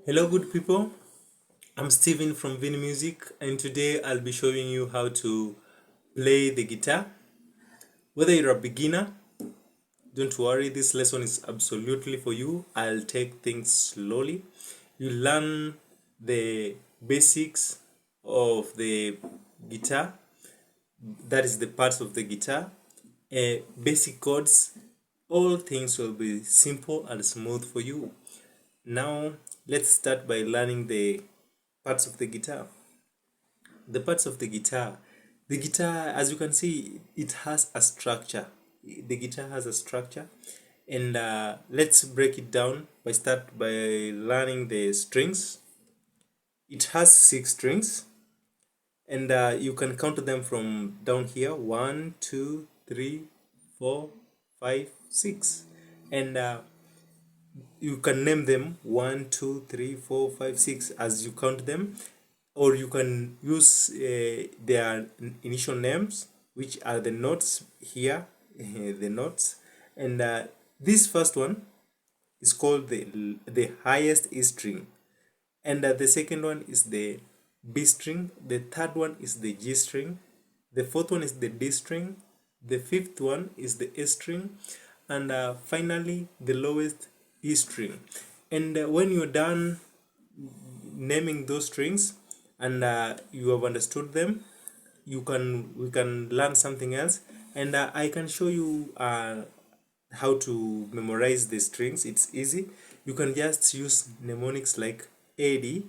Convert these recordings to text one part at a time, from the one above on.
Hello good people, I'm Steven from Vin Music and today I'll be showing you how to play the guitar. Whether you're a beginner, don't worry, this lesson is absolutely for you. I'll take things slowly. You learn the basics of the guitar, that is the parts of the guitar, basic chords, all things will be simple and smooth for you. Now let's start by learning the parts of the guitar. The parts of the guitar, as you can see, it has a structure. The guitar has a structure, and let's break it down by learning the strings. It has 6 strings, and you can count them from down here: 1, 2, 3, 4, 5, 6, and you can name them 1, 2, 3, 4, 5, 6 as you count them, or you can use their initial names, which are the notes here, the notes. And this first one is called the highest E string, and the second one is the B string, the third one is the G string, the fourth one is the D string, the fifth one is the A string, and finally the lowest E string. And when you're done naming those strings and you have understood them, we can learn something else, and I can show you how to memorize the strings. It's easy. You can just use mnemonics like AD,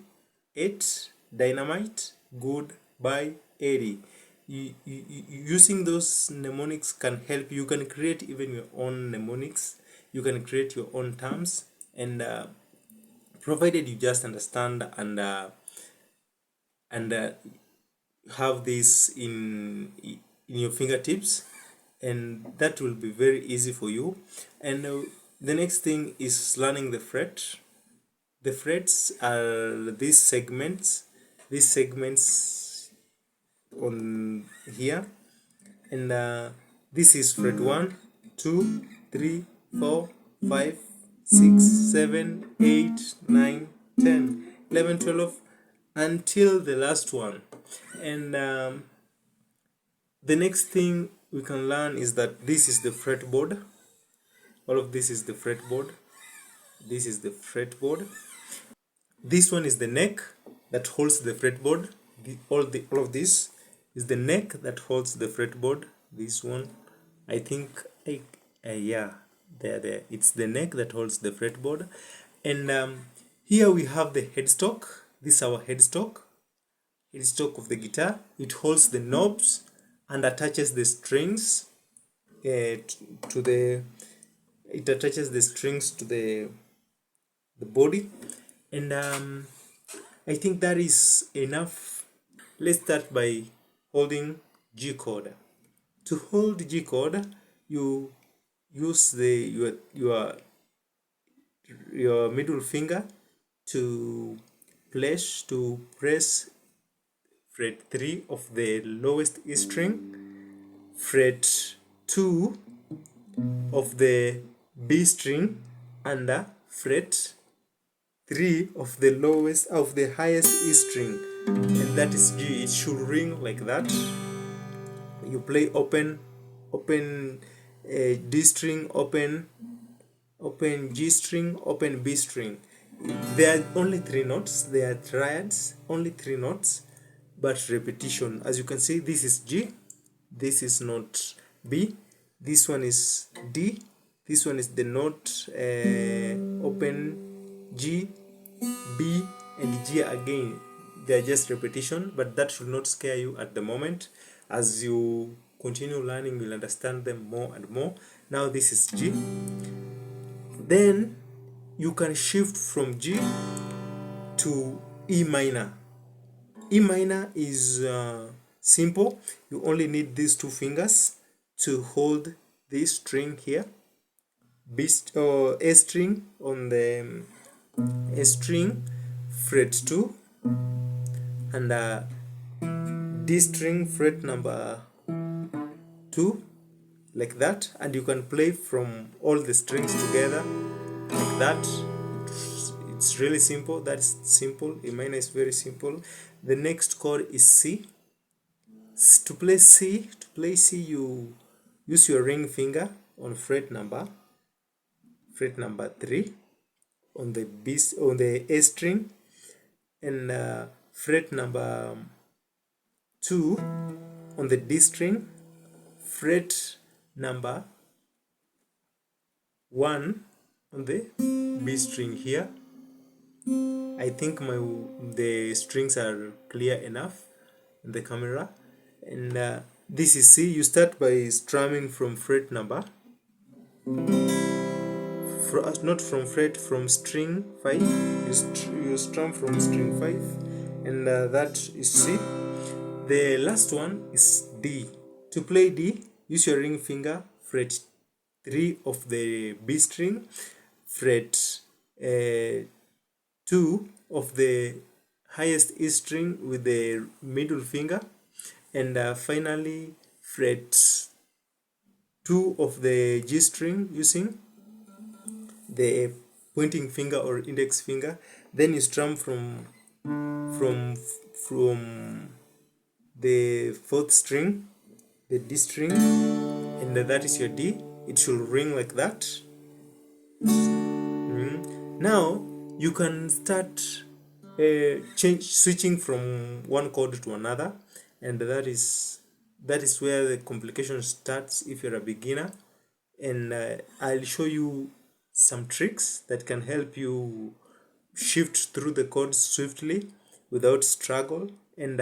8, dynamite, good, bye, 80. Using those mnemonics can help. You can create even your own mnemonics. You can create your own terms, and provided you just understand and have this in your fingertips, and that will be very easy for you. And the next thing is learning the fret. The frets are these segments on here, and this is fret 1, 2, 3, 4, 5, 6, 7, 8, 9, 10, 11, 12 until the last one. And the next thing we can learn is that this is the fretboard. All of this is the fretboard. This is the fretboard. This one is the neck that holds the fretboard. All of this is the neck that holds the fretboard. This one, I think, yeah, there. It's the neck that holds the fretboard. And here we have the headstock. This is our headstock of the guitar. It holds the knobs and attaches the strings to the. It attaches the strings to the body, and I think that is enough. Let's start by holding G chord. To hold G chord, you use your middle finger to press fret 3 of the lowest E string, fret 2 of the B string, and fret 3 of the highest E string, and that is G. It should ring like that. You play open D string, open G string, open B string. There are only 3 notes. They are triads, only 3 notes, but repetition. As you can see, this is G, this is note B, this one is D, this one is the note open G, B, and G again. They are just repetition, but that should not scare you at the moment. As you continue learning, you'll understand them more and more. Now this is G. Then you can shift from G to E minor. E minor is simple. You only need these 2 fingers to hold this string here, A string on the A string, fret 2, and D string, fret number 2, like that. And you can play from all the strings together like that. It's really simple. That's simple. A minor is very simple. The next chord is C. To play C, you use your ring finger on fret number 3 on the A string, and fret number 2 on the D string, fret number 1 on the B string here. I think the strings are clear enough in the camera. And this is C. You start by strumming from fret number, not from fret, from string 5. You strum from string 5, and that is C. The last one is D. To play D, use your ring finger, fret 3 of the B string, fret 2 of the highest E string with the middle finger, and finally fret 2 of the G string using the pointing finger or index finger. Then you strum from the 4th string, the D string, and that is your D. It should ring like that. Now you can start switching from one chord to another, and that is where the complication starts if you're a beginner. And I'll show you some tricks that can help you shift through the chords swiftly without struggle. And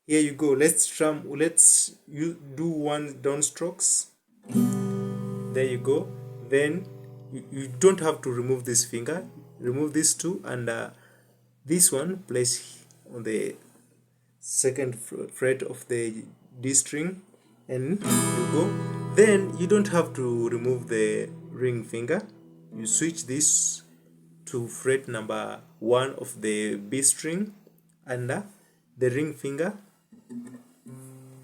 here you go. Let's do 1 downstrokes. There you go. Then you don't have to remove this finger. Remove these two, and this one place on the 2nd fret of the D string, and you go. Then you don't have to remove the ring finger. You switch this to fret number 1 of the B string, and the ring finger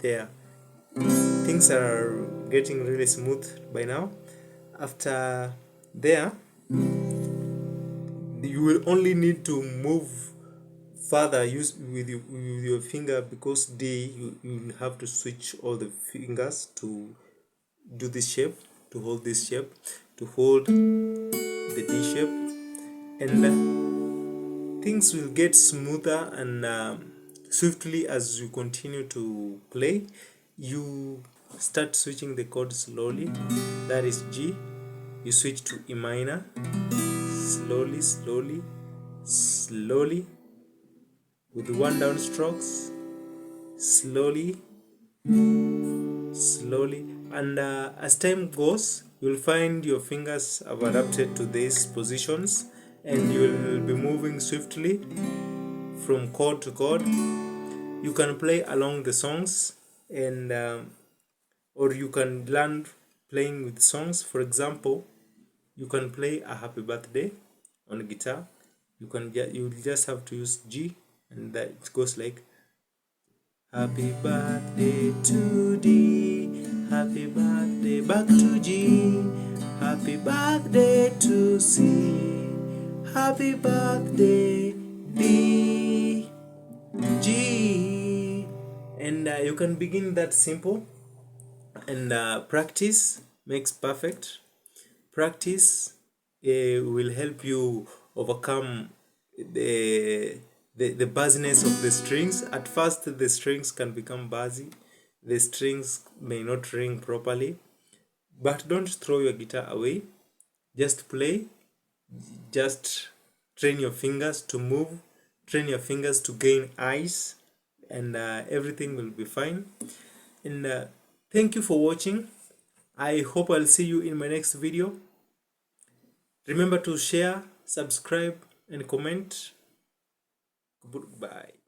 there. Things are getting really smooth by now. After there, you will only need to move further with your finger, because D, you have to switch all the fingers to do this shape, to hold this shape, to hold the D shape, and things will get smoother and swiftly as you continue to play. You start switching the chord slowly. That is G. You switch to E minor, slowly, with 1 downstrokes, slowly, and as time goes, you'll find your fingers have adapted to these positions, and you'll be moving swiftly from chord to chord. You can play along the songs, and or you can learn playing with songs. For example, you can play a happy birthday on guitar. You just have to use G, and that it goes like, happy birthday to D, happy birthday back to G, happy birthday to C, happy birthday D, G. And you can begin that simple, and practice makes perfect. Practice will help you overcome the buzziness of the strings. At first, the strings can become buzzy. The strings may not ring properly, but don't throw your guitar away. Just play. Just train your fingers to move. Train your fingers to gain eyes, and everything will be fine. And thank you for watching. I hope I'll see you in my next video. Remember to share, subscribe, and comment. Goodbye.